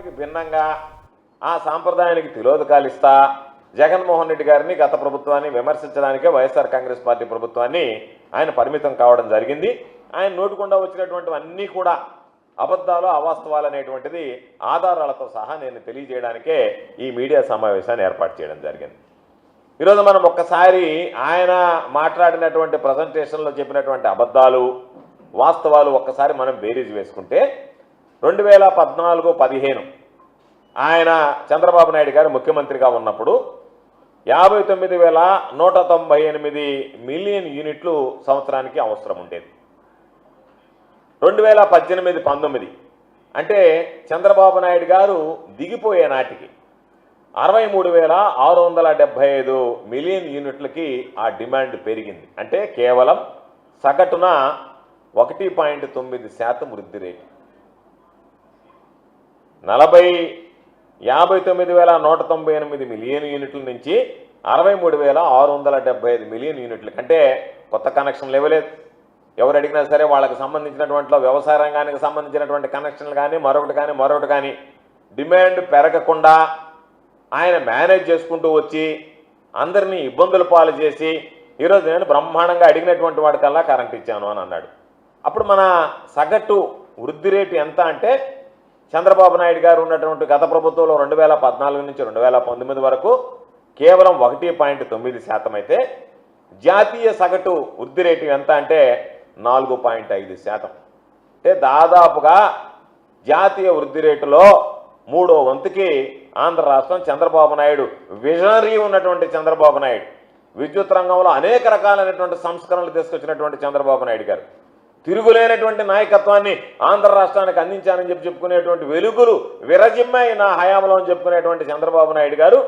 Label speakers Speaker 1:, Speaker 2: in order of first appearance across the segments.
Speaker 1: సాంప్రదాయానికి భిన్నంగా ఆ సాంప్రదాయానికి తిలోదకాలు ఇస్తా జగన్మోహన్ రెడ్డి గారిని గత ప్రభుత్వాన్ని విమర్శించడానికే వైఎస్ఆర్ కాంగ్రెస్ పార్టీ ప్రభుత్వాన్ని ఆయన పరిమితం కావడం జరిగింది. ఆయన నోటికుండా వచ్చినటువంటివన్నీ కూడా అబద్ధాలు అవాస్తవాలు అనేటువంటిది ఆధారాలతో సహా నేను తెలియజేయడానికే ఈ మీడియా సమావేశాన్ని ఏర్పాటు చేయడం జరిగింది. ఈరోజు మనం ఒక్కసారి ఆయన మాట్లాడినటువంటి ప్రజెంటేషన్లో చెప్పినటువంటి అబద్ధాలు వాస్తవాలు ఒక్కసారి మనం బేరీజ్ వేసుకుంటే 2014-15 ఆయన చంద్రబాబు నాయుడు గారు ముఖ్యమంత్రిగా ఉన్నప్పుడు 59,198 మిలియన్ యూనిట్లు సంవత్సరానికి అవసరం ఉండేది. 2018-19 అంటే చంద్రబాబు నాయుడు గారు దిగిపోయే నాటికి 63,675 మిలియన్ యూనిట్లకి ఆ డిమాండ్ పెరిగింది. అంటే కేవలం సగటున 1.9% వృద్ధి రేటు. 59,198 మిలియన్ యూనిట్ల నుంచి 63,675 మిలియన్ యూనిట్ల కంటే కొత్త కనెక్షన్లు ఇవ్వలేదు. ఎవరు అడిగినా సరే వాళ్ళకి సంబంధించినటువంటి వ్యవసాయ రంగానికి సంబంధించినటువంటి కనెక్షన్లు కానీ మరొకటి కానీ డిమాండ్ పెరగకుండా ఆయన మేనేజ్ చేసుకుంటూ వచ్చి అందరినీ ఇబ్బందులు పాలు చేసి ఈరోజు నేను బ్రహ్మాండంగా అడిగినటువంటి వాడికల్లా కరెంట్ ఇచ్చాను అని అన్నాడు. అప్పుడు మన సగటు వృద్ధి రేటు ఎంత అంటే చంద్రబాబు నాయుడు గారు ఉన్నటువంటి గత ప్రభుత్వంలో 2014 నుంచి 2019 వరకు కేవలం 1.9% అయితే జాతీయ సగటు వృద్ధి రేటు ఎంత అంటే 4.5%. అంటే దాదాపుగా జాతీయ వృద్ధి రేటులో 3వ వంతుకి ఆంధ్ర రాష్ట్రం చంద్రబాబు నాయుడు విజనరీ ఉన్నటువంటి చంద్రబాబు నాయుడు విద్యుత్ రంగంలో అనేక రకాలైనటువంటి సంస్కరణలు తీసుకొచ్చినటువంటి చంద్రబాబు నాయుడు గారు తిరుగులేనటువంటి నాయకత్వాన్ని ఆంధ్ర రాష్ట్రానికి అందించానని చెప్పుకునేటువంటి వెలుగులు విరజిమ్మాయి నా హయాంలో అని చెప్పుకునేటువంటి చంద్రబాబు నాయుడు గారు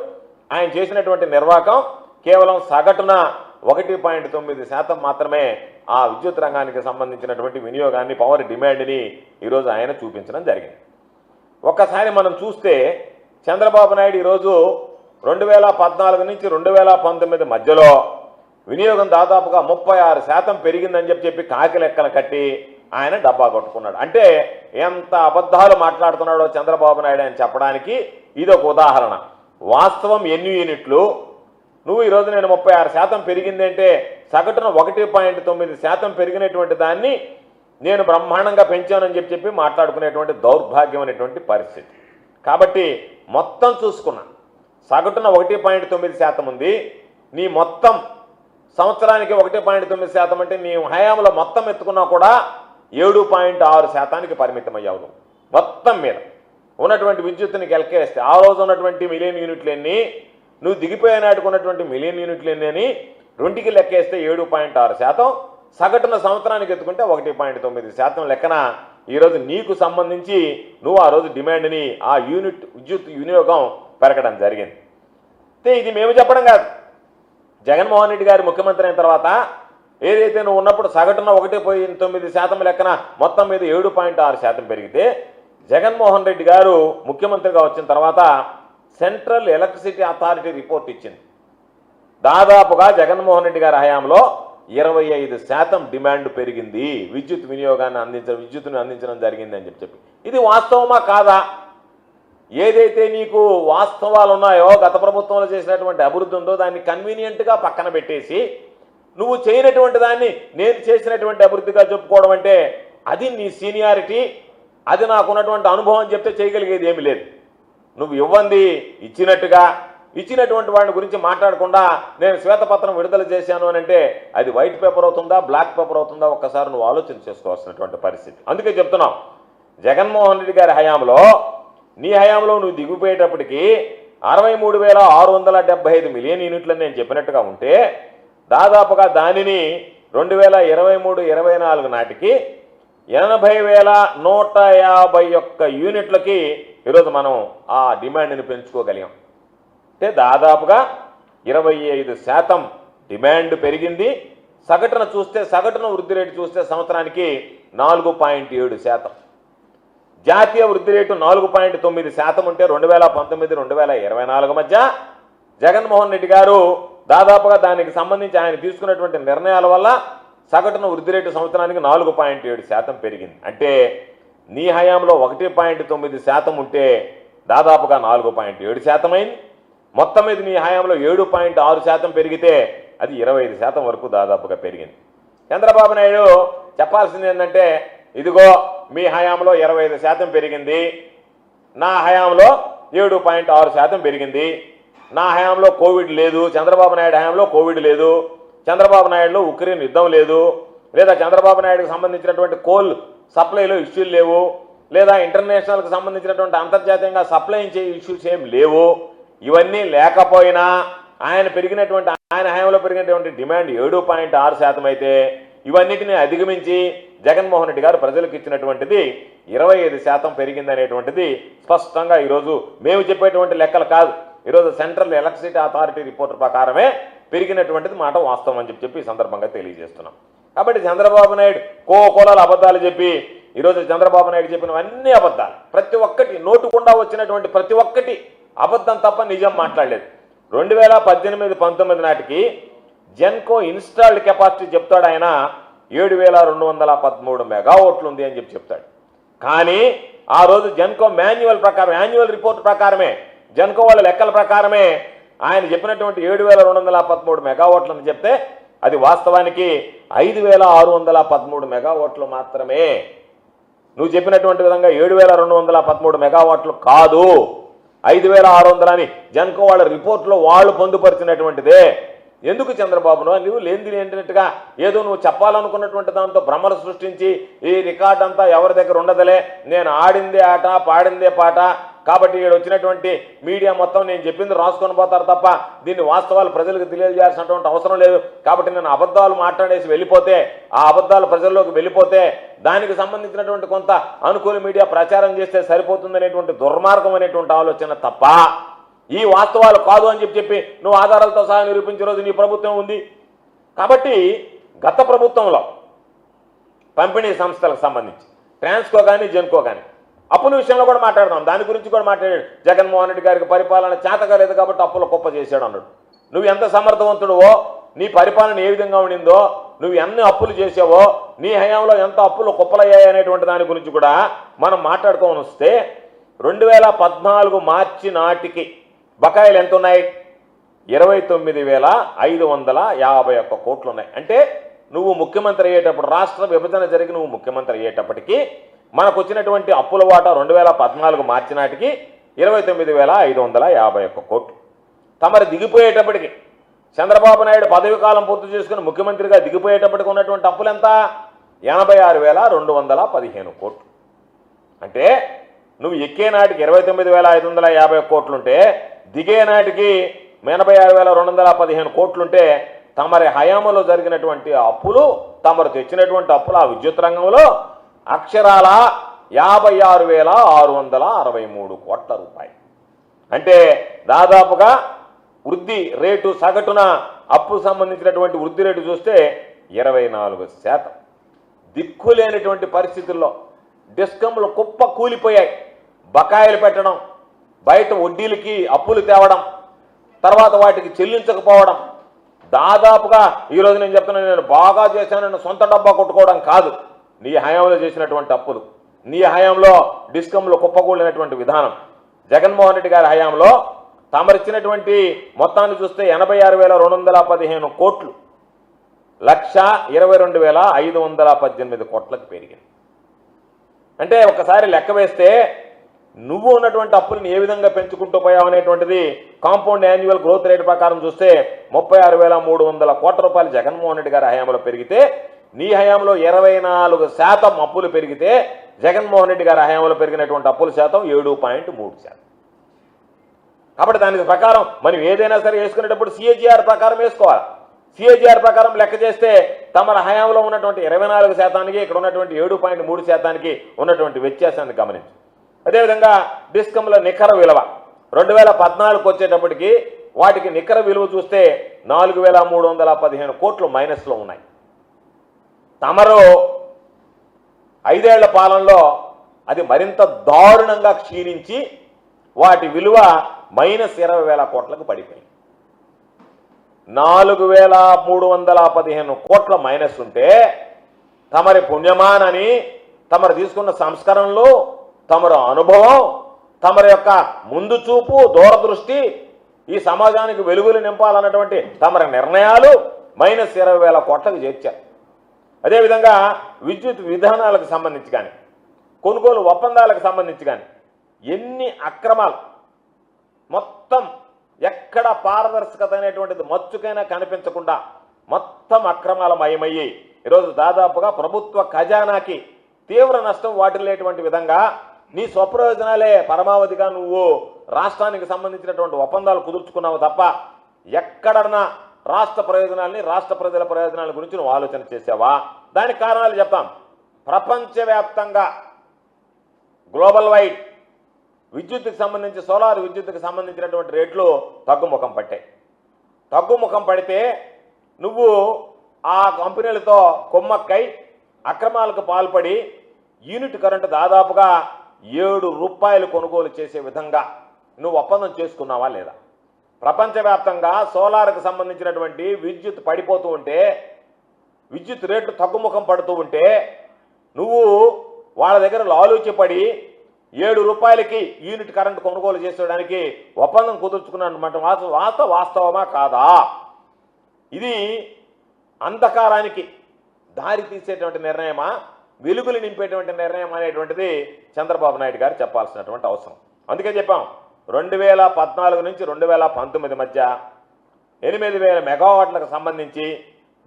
Speaker 1: ఆయన చేసినటువంటి నిర్వాహకం కేవలం సగటున 1.9% మాత్రమే ఆ విద్యుత్ రంగానికి సంబంధించినటువంటి వినియోగాన్ని పవర్ డిమాండ్ని ఈరోజు ఆయన చూపించడం జరిగింది. ఒక్కసారి మనం చూస్తే చంద్రబాబు నాయుడు ఈరోజు 2014 నుంచి 2019 మధ్యలో వినియోగం దాదాపుగా 36% పెరిగిందని చెప్పి కాకి లెక్కలు కట్టి ఆయన డబ్బా కొట్టుకున్నాడు. అంటే ఎంత అబద్ధాలు మాట్లాడుతున్నాడో చంద్రబాబు నాయుడు అని చెప్పడానికి ఇదొక ఉదాహరణ. వాస్తవం ఎన్ని యూనిట్లు నువ్వు ఈరోజు నేను 36% పెరిగింది అంటే సగటున 1.9% పెరిగినటువంటి దాన్ని నేను బ్రహ్మాండంగా పెంచానని చెప్పి మాట్లాడుకునేటువంటి దౌర్భాగ్యం అనేటువంటి పరిస్థితి. కాబట్టి మొత్తం చూసుకున్నా సగటున 1.9% ఉంది. నీ మొత్తం సంవత్సరానికి 1.9% అంటే నీ హయాంలో మొత్తం ఎత్తుకున్నా కూడా 7.6%కి పరిమితమయ్యావు. మొత్తం మీద ఉన్నటువంటి విద్యుత్తుని గెలకేస్తే ఆ రోజు ఉన్నటువంటి మిలియన్ యూనిట్లు ఎన్ని, నువ్వు దిగిపోయే నాటికి ఉన్నటువంటి మిలియన్ యూనిట్లు ఎన్ని అని రెండుకి లెక్కేస్తే 7.6%, సగటున సంవత్సరానికి ఎత్తుకుంటే 1.9% లెక్కన ఈరోజు నీకు సంబంధించి నువ్వు ఆ రోజు డిమాండ్ని ఆ యూనిట్ విద్యుత్ వినియోగం పెరగడం జరిగింది. ఇది మేము చెప్పడం కాదు. జగన్మోహన్ రెడ్డి గారు ముఖ్యమంత్రి అయిన తర్వాత ఏదైతే నువ్వు ఉన్నప్పుడు సగటున 1.9% లెక్కన మొత్తం మీద 7.6% పెరిగితే జగన్మోహన్ రెడ్డి గారు ముఖ్యమంత్రిగా వచ్చిన తర్వాత సెంట్రల్ ఎలక్ట్రిసిటీ అథారిటీ రిపోర్ట్ ఇచ్చింది. దాదాపుగా జగన్మోహన్ రెడ్డి గారి హయాంలో 25% డిమాండ్ పెరిగింది, విద్యుత్ విద్యుత్తుని అందించడం జరిగింది అని చెప్పి. ఇది వాస్తవమా కాదా? ఏదైతే నీకు వాస్తవాలు ఉన్నాయో గత ప్రభుత్వంలో చేసినటువంటి అభివృద్ధి ఉందో దాన్ని కన్వీనియంట్గా పక్కన పెట్టేసి నువ్వు చేయనటువంటి దాన్ని నేను చేసినటువంటి అభివృద్ధిగా చెప్పుకోవడం అంటే అది నీ సీనియారిటీ, అది నాకున్నటువంటి అనుభవం చెప్తే చేయగలిగేది ఏమీ లేదు. నువ్వు ఇవ్వండి ఇచ్చినటువంటి వాడి గురించి మాట్లాడకుండా నేను శ్వేతపత్రం విడుదల చేశాను అని అంటే అది వైట్ పేపర్ అవుతుందా బ్లాక్ పేపర్ అవుతుందా ఒక్కసారి నువ్వు ఆలోచన చేసుకోవాల్సినటువంటి పరిస్థితి. అందుకే చెప్తున్నాం, జగన్మోహన్ రెడ్డి గారి హయాంలో నీ హయాంలో నువ్వు దిగిపోయేటప్పటికి 63,675 మిలియన్ యూనిట్లని నేను చెప్పినట్టుగా ఉంటే దాదాపుగా దానిని 2023-24 నాటికి 80,151 యూనిట్లకి ఈరోజు మనం ఆ డిమాండ్ని పెంచుకోగలిగాం. అంటే దాదాపుగా 25% డిమాండ్ పెరిగింది. సగటున వృద్ధి రేటు చూస్తే సంవత్సరానికి 4.7%. జాతీయ వృద్ధి రేటు 4.9% ఉంటే 2019-2024 మధ్య జగన్మోహన్ రెడ్డి గారు దాదాపుగా దానికి సంబంధించి ఆయన తీసుకున్నటువంటి నిర్ణయాల వల్ల సగటున వృద్ధి రేటు సంవత్సరానికి 4.7% పెరిగింది. అంటే నీ హయాంలో 1.9% ఉంటే దాదాపుగా 4.7% అయింది. మొత్తం మీద నీ హయాంలో 7.6% పెరిగితే అది 25% వరకు దాదాపుగా పెరిగింది. చంద్రబాబు నాయుడు చెప్పాల్సింది ఏంటంటే, ఇదిగో మీ హయాంలో 25% పెరిగింది, నా హయాంలో 7.6% పెరిగింది, నా హయాంలో కోవిడ్ లేదు, చంద్రబాబు నాయుడు హయాంలో కోవిడ్ లేదు, చంద్రబాబు నాయుడులో ఉక్రెయిన్ యుద్ధం లేదు, లేదా చంద్రబాబు నాయుడుకి సంబంధించినటువంటి కోల్ సప్లైలో ఇష్యూలు లేవు, లేదా ఇంటర్నేషనల్కి సంబంధించినటువంటి అంతర్జాతీయంగా సప్లై చేసే ఇష్యూస్ ఏం లేవు. ఇవన్నీ లేకపోయినా ఆయన హయాంలో పెరిగినటువంటి డిమాండ్ 7.6% అయితే ఇవన్నిటిని అధిగమించి జగన్మోహన్ రెడ్డి గారు ప్రజలకు ఇచ్చినటువంటిది 25% పెరిగిందనేటువంటిది స్పష్టంగా ఈరోజు మేము చెప్పేటువంటి లెక్కలు కాదు, ఈరోజు సెంట్రల్ ఎలక్ట్రిసిటీ అథారిటీ రిపోర్ట్ ప్రకారమే పెరిగినటువంటిది మాట వాస్తవం అని చెప్పి ఈ సందర్భంగా తెలియజేస్తున్నాం. కాబట్టి చంద్రబాబు నాయుడు కోకోలాల అబద్ధాలు చెప్పి ఈరోజు చంద్రబాబు నాయుడు చెప్పినవన్నీ అబద్ధాలు, ప్రతి ఒక్కటి నోటుకుండా వచ్చినటువంటి ప్రతి ఒక్కటి అబద్ధం తప్ప నిజం మాట్లాడలేదు. 2018-19 నాటికి జెన్కో ఇన్స్టాల్డ్ కెపాసిటీ చెప్తాడు ఆయన 7,213 మెగావాట్లు ఉంది అని చెప్తాడు. కానీ ఆ రోజు జెన్కో యాన్యువల్ రిపోర్ట్ ప్రకారమే, జెన్కో వాళ్ళ లెక్కల ప్రకారమే ఆయన చెప్పినటువంటి 7,213 మెగావాట్లు అని చెప్తే అది వాస్తవానికి 5,613 మెగావాట్లు మాత్రమే. నువ్వు చెప్పినటువంటి విధంగా 7,213 మెగావాట్లు కాదు, 5,600 అని జెన్కో వాళ్ళ రిపోర్ట్లో వాళ్ళు పొందుపరిచినటువంటిదే. ఎందుకు చంద్రబాబు నువ్వు లేనిది ఏంటంటుగా ఏదో నువ్వు చెప్పాలనుకున్నటువంటి దాంతో భ్రమలు సృష్టించి ఈ రికార్డ్ అంతా ఎవరి దగ్గర ఉండదులే, నేను ఆడిందే ఆట పాడిందే పాట, కాబట్టి ఇక్కడ వచ్చినటువంటి మీడియా మొత్తం నేను చెప్పింది రాసుకొని పోతారు తప్ప దీన్ని వాస్తవాలు ప్రజలకు తెలియజేయాల్సినటువంటి అవసరం లేదు, కాబట్టి నేను అబద్ధాలు మాట్లాడేసి వెళ్ళిపోతే, ఆ అబద్ధాలు ప్రజల్లోకి వెళ్ళిపోతే దానికి సంబంధించినటువంటి కొంత అనుకూల మీడియా ప్రచారం చేస్తే సరిపోతుందనేటువంటి దుర్మార్గం అనేటువంటి ఆలోచన తప్ప ఈ వాస్తవాలు కాదు అని చెప్పి నువ్వు ఆధారాలతో సహా నిరూపించే రోజు నీ ప్రభుత్వం ఉంది. కాబట్టి గత ప్రభుత్వంలో పంపిణీ సంస్థలకు సంబంధించి ట్రాన్స్కో కానీ జెన్కో కానీ అప్పుల విషయంలో కూడా మాట్లాడదాం, దాని గురించి కూడా మాట్లాడాడు. జగన్మోహన్ రెడ్డి గారికి పరిపాలన చేతకాలేదు కాబట్టి అప్పుల కుప్ప చేశాడు అన్నాడు. నువ్వు ఎంత సమర్థవంతుడువో, నీ పరిపాలన ఏ విధంగా ఉండిందో, నువ్వు ఎన్ని అప్పులు చేసావో, నీ హయాంలో ఎంత అప్పులు కుప్పలయ్యాయి అనేటువంటి దాని గురించి కూడా మనం మాట్లాడుకోని వస్తే 2014 మార్చి నాటికి బకాయిలు ఎంత ఉన్నాయి? 29,551 కోట్లు ఉన్నాయి. అంటే నువ్వు ముఖ్యమంత్రి అయ్యేటప్పుడు, రాష్ట్ర విభజన జరిగి నువ్వు ముఖ్యమంత్రి అయ్యేటప్పటికి మనకు వచ్చినటువంటి అప్పుల వాటా 2014 మార్చి నాటికి 29,551 కోట్లు. తమరు దిగిపోయేటప్పటికి, చంద్రబాబు నాయుడు పదవి కాలం పూర్తి చేసుకుని ముఖ్యమంత్రిగా దిగిపోయేటప్పటికి ఉన్నటువంటి అప్పులు ఎంత? 86,215 కోట్లు. అంటే నువ్వు ఎక్కే నాటికి 29,550 కోట్లుంటే, దిగే నాటికి 86,215 కోట్లుంటే తమరి హయాంలో జరిగినటువంటి అప్పులు, తమరు తెచ్చినటువంటి అప్పులు ఆ విద్యుత్ రంగంలో అక్షరాల 56,663 కోట్ల రూపాయలు. అంటే దాదాపుగా వృద్ధి రేటు సగటున అప్పు సంబంధించినటువంటి వృద్ధి రేటు చూస్తే 24%. దిక్కులేనటువంటి పరిస్థితుల్లో డిస్కంలు కుప్ప కూలిపోయాయి. బకాయిలు పెట్టడం, బయట వడ్డీలకి అప్పులు తేవడం, తర్వాత వాటికి చెల్లించకపోవడం, దాదాపుగా ఈరోజు నేను చెప్తున్నాను, నేను బాగా చేశానని సొంత డబ్బా కొట్టుకోవడం కాదు, నీ హయాంలో చేసినటువంటి అప్పులు, నీ హయాంలో డిస్కంలు కుప్పకూలినటువంటి విధానం. జగన్మోహన్ రెడ్డి గారి హయాంలో తమరిచ్చినటువంటి మొత్తాన్ని చూస్తే 86,215 కోట్లు 1,22,518 కోట్లకు పెరిగింది. అంటే ఒకసారి లెక్క వేస్తే నువ్వు ఉన్నటువంటి అప్పులను ఏ విధంగా పెంచుకుంటూ పోయావు అనేటువంటిది కాంపౌండ్ యాన్యువల్ గ్రోత్ రేట్ ప్రకారం చూస్తే 36,300 కోట్ల రూపాయలు జగన్మోహన్ రెడ్డి గారి హయాంలో పెరిగితే, నీ హయాంలో 24% అప్పులు పెరిగితే, జగన్మోహన్ రెడ్డి గారి హయాంలో పెరిగినటువంటి అప్పుల శాతం 7.3%. కాబట్టి దానికి ప్రకారం మనం ఏదైనా సరే వేసుకునేటప్పుడు CAGR ప్రకారం వేసుకోవాలి. CAGR ప్రకారం లెక్క చేస్తే తమ హయాంలో ఉన్నటువంటి 24%, ఇక్కడ ఉన్నటువంటి 7.3% ఉన్నటువంటి వ్యత్యాసాన్ని గమనించు. అదేవిధంగా డిస్కంల నికర విలువ 2014కు వచ్చేటప్పటికి వాటికి నికర విలువ చూస్తే 4,315 కోట్లు మైనస్లో ఉన్నాయి. తమరు 5 ఏళ్ల పాలనలో అది మరింత దారుణంగా క్షీణించి వాటి విలువ -20,000 కోట్లకు పడిపోయింది. 4,315 కోట్ల మైనస్ ఉంటే తమరి పుణ్యమానని, తమరు తీసుకున్న సంస్కరణలు, తమరు అనుభవం, తమరి యొక్క ముందు చూపు దూరదృష్టి ఈ సమాజానికి వెలుగులు నింపాలన్నటువంటి తమరి నిర్ణయాలు -20,000 కోట్లకు చేర్చారు. అదేవిధంగా విద్యుత్ విధానాలకు సంబంధించి కానీ కొనుగోలు ఒప్పందాలకు సంబంధించి కానీ ఎన్ని అక్రమాలు, మొత్తం ఎక్కడ పారదర్శకత అనేటువంటిది మచ్చుకైనా కనిపించకుండా మొత్తం అక్రమాల మయమయ్యి ఈరోజు దాదాపుగా ప్రభుత్వ ఖజానాకి తీవ్ర నష్టం వాటిల్లేటువంటి విధంగా నీ స్వప్రయోజనాలే పరమావధిగా నువ్వు రాష్ట్రానికి సంబంధించినటువంటి ఒప్పందాలు కుదుర్చుకున్నావు తప్ప ఎక్కడన్నా రాష్ట్ర ప్రయోజనాల్ని, రాష్ట్ర ప్రజల ప్రయోజనాల గురించి నువ్వు ఆలోచన చేసావా? దానికి కారణాలు చెప్తాం. ప్రపంచవ్యాప్తంగా గ్లోబల్ వైడ్ విద్యుత్తుకు సంబంధించి, సోలార్ విద్యుత్తుకు సంబంధించినటువంటి రేట్లు తగ్గుముఖం పట్టాయి. తగ్గుముఖం పడితే నువ్వు ఆ కంపెనీలతో కొమ్మక్కై అక్రమాలకు పాల్పడి యూనిట్ కరెంటు దాదాపుగా ₹7 కొనుగోలు చేసే విధంగా నువ్వు ఒప్పందం చేసుకున్నావా లేదా? ప్రపంచవ్యాప్తంగా సోలార్కు సంబంధించినటువంటి విద్యుత్ పడిపోతూ ఉంటే, విద్యుత్ రేట్లు తగ్గుముఖం పడుతూ ఉంటే నువ్వు వాళ్ళ దగ్గర లాలూచిపడి ₹7కి యూనిట్ కరెంటు కొనుగోలు చేసేయడానికి ఒప్పందం కుదుర్చుకున్నమాట వాస్తవమా కాదా? ఇది అంధకారానికి దారి తీసేటువంటి నిర్ణయమా, వెలుగులు నింపేటువంటి నిర్ణయం అనేటువంటిది చంద్రబాబు నాయుడు గారు చెప్పాల్సినటువంటి అవసరం. అందుకే చెప్పాం, 2014 నుంచి 2019 మధ్య 8,000 మెగావాట్లకు సంబంధించి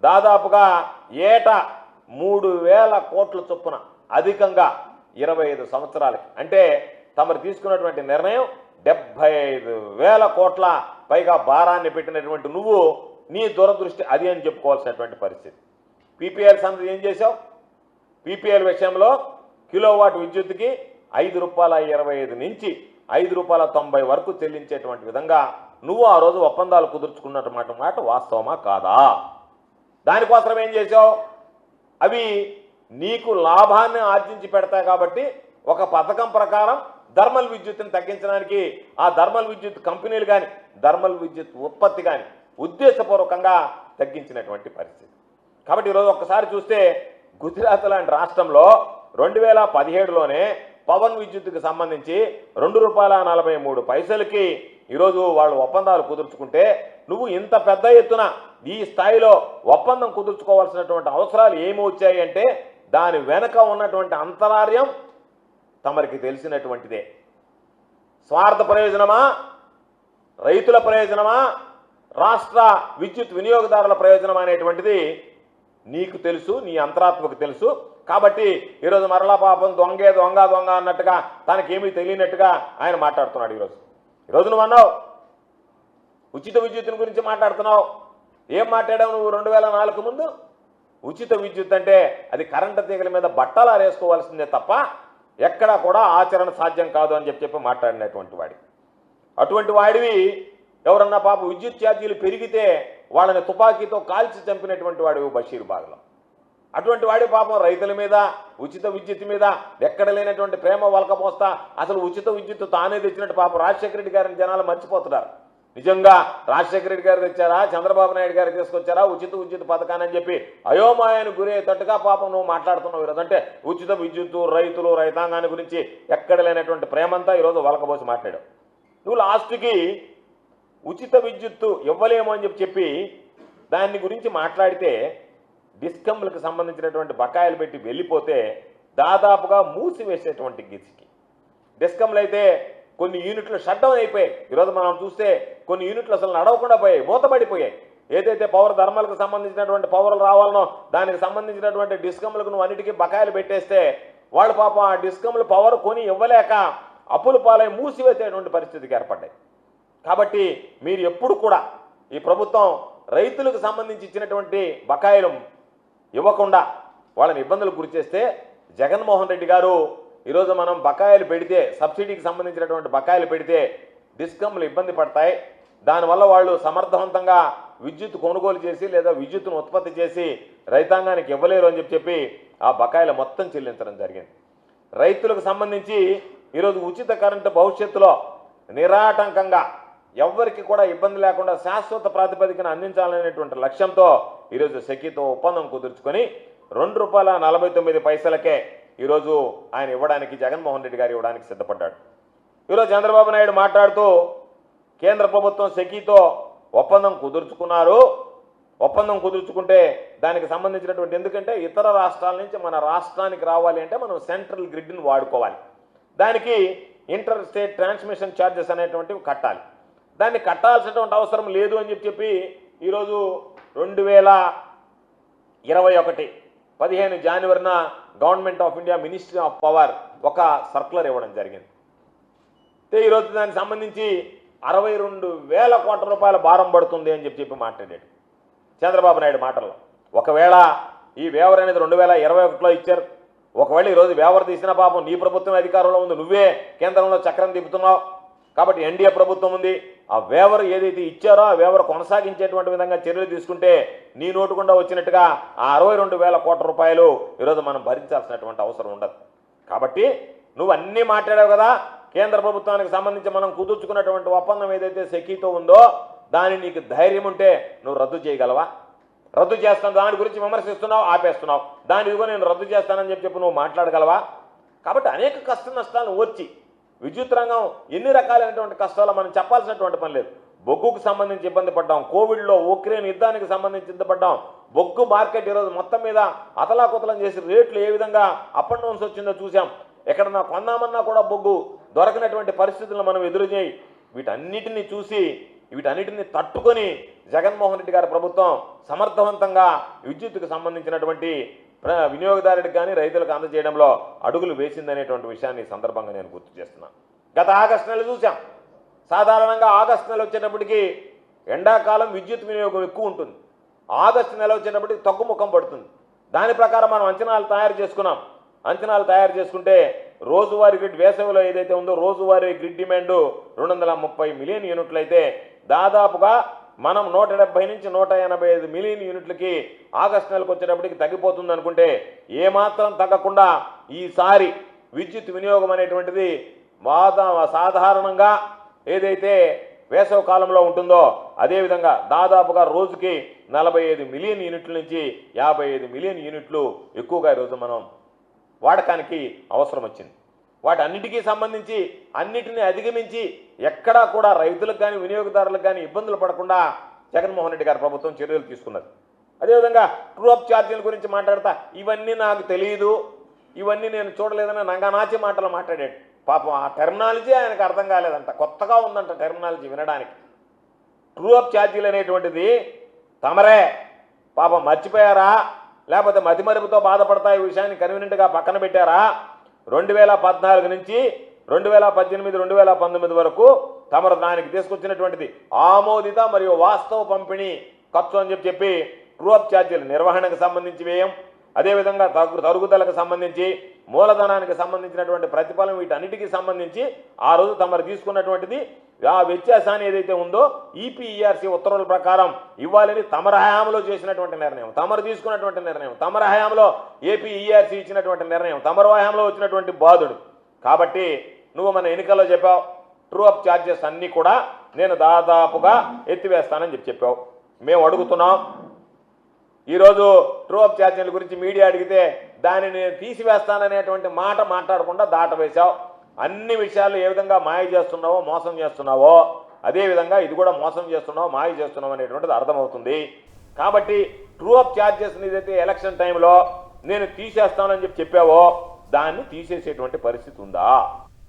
Speaker 1: దాదాపుగా ఏటా 3,000 కోట్ల చొప్పున అధికంగా 25 సంవత్సరాలకి, అంటే తమరు తీసుకున్నటువంటి నిర్ణయం 75,000 కోట్ల పైగా భారాన్ని పెట్టినటువంటి నువ్వు నీ దూరదృష్టి అది అని చెప్పుకోవాల్సినటువంటి పరిస్థితి. పీపీఎల్ సంగతి ఏం చేశావు? పీపీఎల్ విషయంలో కిలోవాట్ విద్యుత్తుకి ₹5.25 నుంచి ₹5.90 వరకు చెల్లించేటువంటి విధంగా నువ్వు ఆ రోజు ఒప్పందాలు కుదుర్చుకున్నటువంటి మాట వాస్తవమా కాదా? దానికోసం ఏం చేశావు? అవి నీకు లాభాన్ని ఆర్జించి పెడతాయి కాబట్టి ఒక పథకం ప్రకారం థర్మల్ విద్యుత్తుని తగ్గించడానికి ఆ థర్మల్ విద్యుత్ కంపెనీలు కానీ థర్మల్ విద్యుత్ ఉత్పత్తి కానీ ఉద్దేశపూర్వకంగా తగ్గించినటువంటి పరిస్థితి. కాబట్టి ఈరోజు ఒక్కసారి చూస్తే గుజరాత్ లాంటి రాష్ట్రంలో 2017లోనే పవన్ విద్యుత్తుకు సంబంధించి ₹2.43కి ఈరోజు వాళ్ళు ఒప్పందాలు కుదుర్చుకుంటే నువ్వు ఇంత పెద్ద ఎత్తున ఈ స్థాయిలో ఒప్పందం కుదుర్చుకోవాల్సినటువంటి అవసరాలు ఏమి వచ్చాయి అంటే దాని వెనక ఉన్నటువంటి అంతరార్యం తమరికి తెలిసినటువంటిదే. స్వార్థ ప్రయోజనమా, రైతుల ప్రయోజనమా, రాష్ట్ర విద్యుత్ వినియోగదారుల ప్రయోజనం అనేటువంటిది నీకు తెలుసు, నీ అంతరాత్మకు తెలుసు. కాబట్టి ఈరోజు మరలా పాపం దొంగ అన్నట్టుగా తనకేమీ తెలియనట్టుగా ఆయన మాట్లాడుతున్నాడు. ఈరోజు నువ్వు అన్నావు ఉచిత విద్యుత్తుని గురించి మాట్లాడుతున్నావు. ఏం మాట్లాడావు నువ్వు 2004 ముందు? ఉచిత విద్యుత్ అంటే అది కరెంటు తీగల మీద బట్టలు ఆరేసుకోవాల్సిందే తప్ప ఎక్కడా కూడా ఆచరణ సాధ్యం కాదు అని చెప్పి మాట్లాడినటువంటి వాడి. అటువంటి వాడివి ఎవరన్నా పాప విద్యుత్ ఛార్జీలు పెరిగితే వాళ్ళని తుపాకీతో కాల్చి చంపినటువంటి వాడు బషీర్బాగ్లో. అటువంటి వాడి పాపం రైతుల మీద, ఉచిత విద్యుత్ మీద ఎక్కడ లేనటువంటి ప్రేమ వలకపోస్తా అసలు ఉచిత విద్యుత్ తానే తెచ్చినట్టు పాపం రాజశేఖర రెడ్డి గారిని జనాలు మర్చిపోతున్నారు. నిజంగా రాజశేఖర రెడ్డి గారు తెచ్చారా, చంద్రబాబు నాయుడు గారు తీసుకొచ్చారా ఉచిత విద్యుత్ పథకాన్ని అని చెప్పి అయోమయాన్ని గురయ్యేటట్టుగా పాపం నువ్వు మాట్లాడుతున్నావు ఈరోజు. అంటే ఉచిత విద్యుత్తు, రైతులు, రైతాంగాన్ని గురించి ఎక్కడ లేనటువంటి ప్రేమంతా ఈరోజు వలకపోసి మాట్లాడావు. నువ్వు లాస్ట్కి ఉచిత విద్యుత్తు ఇవ్వలేము అని చెప్పి దాన్ని గురించి మాట్లాడితే డిస్కమ్లకు సంబంధించినటువంటి బకాయిలు పెట్టి వెళ్ళిపోతే దాదాపుగా మూసివేసేటువంటి గిసికి డిస్కమ్లు అయితే కొన్ని యూనిట్లు షట్ డౌన్ అయిపోయాయి. ఈరోజు మనం చూస్తే కొన్ని యూనిట్లు అసలు నడవకుండా పోయాయి, మూతపడిపోయాయి. ఏదైతే పవర్ ధర్మాలకు సంబంధించినటువంటి పవర్లు రావాలనో దానికి సంబంధించినటువంటి డిస్కమ్లకు నువ్వు అన్నిటికీ బకాయిలు పెట్టేస్తే వాళ్ళు పాపం ఆ డిస్కమ్లు పవర్ కొని ఇవ్వలేక అప్పుల పాలై మూసివేసేటువంటి పరిస్థితికి ఏర్పడ్డాయి. కాబట్టి మీరు ఎప్పుడు కూడా ఈ ప్రభుత్వం రైతులకు సంబంధించి ఇచ్చినటువంటి బకాయిలు ఇవ్వకుండా వాళ్ళని ఇబ్బందులు గురి చేస్తే జగన్మోహన్ రెడ్డి గారు ఈరోజు మనం బకాయిలు పెడితే, సబ్సిడీకి సంబంధించినటువంటి బకాయిలు పెడితే డిస్కమ్లు ఇబ్బంది పడతాయి, దానివల్ల వాళ్ళు సమర్థవంతంగా విద్యుత్ కొనుగోలు చేసి లేదా విద్యుత్తును ఉత్పత్తి చేసి రైతాంగానికి ఇవ్వలేరు అని చెప్పి ఆ బకాయిలు మొత్తం చెల్లించడం జరిగింది. రైతులకు సంబంధించి ఈరోజు ఉచిత కరెంటు భవిష్యత్తులో నిరాటంకంగా ఎవరికి కూడా ఇబ్బంది లేకుండా శాశ్వత ప్రాతిపదికన అందించాలనేటువంటి లక్ష్యంతో ఈరోజు సెకీతో ఒప్పందం కుదుర్చుకొని ₹2.49కే ఈరోజు ఆయన ఇవ్వడానికి, జగన్మోహన్ రెడ్డి గారు ఇవ్వడానికి సిద్ధపడ్డాడు. ఈరోజు చంద్రబాబు నాయుడు మాట్లాడుతూ కేంద్ర ప్రభుత్వం సెకీతో ఒప్పందం కుదుర్చుకున్నారు. ఒప్పందం కుదుర్చుకుంటే దానికి సంబంధించినటువంటి, ఎందుకంటే ఇతర రాష్ట్రాల నుంచి మన రాష్ట్రానికి రావాలి అంటే మనం సెంట్రల్ గ్రిడ్ని వాడుకోవాలి. దానికి ఇంటర్ స్టేట్ ట్రాన్స్మిషన్ ఛార్జెస్ అనేటువంటివి కట్టాలి. దాన్ని కట్టాల్సినటువంటి అవసరం లేదు అని చెప్పి ఈరోజు 2021 15 జనవరిన government of India ministry of power ఒక సర్క్యులర్ ఇవ్వడం జరిగింది. ఈరోజు దానికి సంబంధించి 62,000 కోట్ల రూపాయల భారం పడుతుంది అని చెప్పి మాట్లాడాడు చంద్రబాబు నాయుడు మాటల్లో. ఒకవేళ ఈ వేవర్ అనేది 2021లో ఇచ్చారు. ఒకవేళ ఈరోజు వేవర్ తీసిన పాపం నీ ప్రభుత్వం అధికారంలో ఉంది, నువ్వే కేంద్రంలో చక్రం తిప్పుతున్నావు కాబట్టి ఎన్డీఏ ప్రభుత్వం ఉంది. ఆ వేవర్ ఏదైతే ఇచ్చారో ఆ వేవర్ కొనసాగించేటువంటి విధంగా చర్యలు తీసుకుంటే నీ నోటుకుండా వచ్చినట్టుగా ఆ 62,000 కోట్ల రూపాయలు ఈరోజు మనం భరించాల్సినటువంటి అవసరం ఉండదు. కాబట్టి నువ్వు అన్నీ మాట్లాడావు కదా. కేంద్ర ప్రభుత్వానికి సంబంధించి మనం కుదుర్చుకున్నటువంటి ఒప్పందం ఏదైతే సెకీతో ఉందో దాన్ని నీకు ధైర్యం ఉంటే నువ్వు రద్దు చేయగలవా? రద్దు చేస్తాను దాని గురించి విమర్శిస్తున్నావు, ఆపేస్తున్నావు. దాని ఇదిగో నేను రద్దు చేస్తానని చెప్పి నువ్వు మాట్లాడగలవా? కాబట్టి అనేక కష్ట నష్టాలను వచ్చి విద్యుత్ రంగం ఎన్ని రకాలైనటువంటి కష్టాలు మనం చెప్పాల్సినటువంటి పని లేదు. బొగ్గుకు సంబంధించి ఇబ్బంది పడ్డాం, కోవిడ్లో ఉక్రెయిన్ యుద్ధానికి సంబంధించి ఇబ్బంది పడ్డాం. బొగ్గు మార్కెట్ ఈరోజు మొత్తం మీద అతలాకుతలం చేసి రేట్లు ఏ విధంగా అప్ అండ్ డౌన్స్ వచ్చిందో చూసాం. ఎక్కడన్నా కొందామన్నా కూడా బొగ్గు దొరకనటువంటి పరిస్థితులను మనం ఎదురు చేయి. వీటన్నిటిని చూసి వీటన్నిటిని తట్టుకొని జగన్మోహన్ రెడ్డి గారి ప్రభుత్వం సమర్థవంతంగా విద్యుత్తుకు సంబంధించినటువంటి వినియోగదారుడికి కానీ రైతులకు అందజేయడంలో అడుగులు వేసిందనేటువంటి విషయాన్ని సందర్భంగా నేను గుర్తు చేస్తున్నాను. గత ఆగస్టు నెల చూసాం. సాధారణంగా ఆగస్టు నెల వచ్చేటప్పటికి ఎండాకాలం విద్యుత్ వినియోగం ఎక్కువ ఉంటుంది. ఆగస్టు నెల వచ్చేటప్పటికి తగ్గుముఖం పడుతుంది. దాని ప్రకారం మనం అంచనాలు తయారు చేసుకున్నాం. అంచనాలు తయారు చేసుకుంటే రోజువారీ గ్రిడ్ వేసవిలో ఏదైతే ఉందో రోజువారీ గ్రిడ్ డిమాండ్ 230 మిలియన్ యూనిట్లు అయితే దాదాపుగా మనం 170 నుంచి 185 మిలియన్ యూనిట్లకి ఆగస్టు నెలకు వచ్చేటప్పటికి తగ్గిపోతుంది అనుకుంటే ఏమాత్రం తగ్గకుండా ఈసారి విద్యుత్ వినియోగం అనేటువంటిది సాధారణంగా ఏదైతే వేసవ కాలంలో ఉంటుందో అదేవిధంగా దాదాపుగా రోజుకి 45 మిలియన్ యూనిట్ల నుంచి 55 మిలియన్ యూనిట్లు ఎక్కువగా ఈరోజు మనం వాడకానికి అవసరం వచ్చింది. వాటన్నిటికీ సంబంధించి అన్నిటిని అధిగమించి ఎక్కడా కూడా రైతులకు కానీ వినియోగదారులకు కానీ ఇబ్బందులు పడకుండా జగన్మోహన్ రెడ్డి గారి ప్రభుత్వం చర్యలు తీసుకున్నది. అదేవిధంగా ట్రూ అప్ ఛార్జీల గురించి మాట్లాడతా ఇవన్నీ నాకు తెలియదు, ఇవన్నీ నేను చూడలేదని నంగనాచి మాటలు మాట్లాడాడు. పాపం ఆ టెర్మినాలజీ ఆయనకు అర్థం కాలేదంట, కొత్తగా ఉందంట టెర్మినాలజీ వినడానికి. ట్రూ అప్ ఛార్జీలు అనేటువంటిది తమరే పాపం మర్చిపోయారా లేకపోతే మతిమరుపుతో బాధపడతా ఈ విషయాన్ని కన్వీనెంట్గా పక్కన పెట్టారా? 2014 నుంచి 2018, 2019 వరకు తమరు దానికి తీసుకొచ్చినటువంటిది ఆమోదిత మరియు వాస్తవ పంపిణీ ఖర్చు అని చెప్పి ట్రూ అప్ ఛార్జీల నిర్వహణకు సంబంధించి వ్యయం, అదేవిధంగా తరుగుదలకు సంబంధించి మూలధనానికి సంబంధించినటువంటి ప్రతిఫలం వీటన్నిటికీ సంబంధించి ఆ రోజు తమరు తీసుకున్నటువంటిది ఆ వ్యత్యాసాన్ని ఏదైతే ఉందో ఈపీఈఆర్సీ ఉత్తర్వుల ప్రకారం ఇవ్వాలని తమర హయాంలో చేసినటువంటి నిర్ణయం, తమరు తీసుకున్నటువంటి నిర్ణయం, తమర హయాంలో ఏపీఈఆర్సీ ఇచ్చినటువంటి నిర్ణయం, తమర హయాంలో వచ్చినటువంటి బాధుడు. కాబట్టి నువ్వు మన ఎన్నికల్లో చెప్పావు ట్రూ అప్ ఛార్జెస్ అన్నీ కూడా నేను దాదాపుగా ఎత్తివేస్తానని చెప్పావు. మేము అడుగుతున్నాం ఈరోజు ట్రూ అప్ ఛార్జీల గురించి మీడియా అడిగితే దాన్ని నేను తీసివేస్తాననేటువంటి మాట మాట్లాడకుండా దాటవేశావు. అన్ని విషయాలు ఏ విధంగా మాయ చేస్తున్నావో మోసం చేస్తున్నావో అదేవిధంగా ఇది కూడా మోసం చేస్తున్నావు మాయ చేస్తున్నావు అనేటువంటిది అర్థమవుతుంది. కాబట్టి ట్రూ అప్ ఛార్జెస్ ఏదైతే ఎలక్షన్ టైంలో నేను తీసేస్తానని చెప్పావో దాన్ని తీసేసేటువంటి పరిస్థితి ఉందా?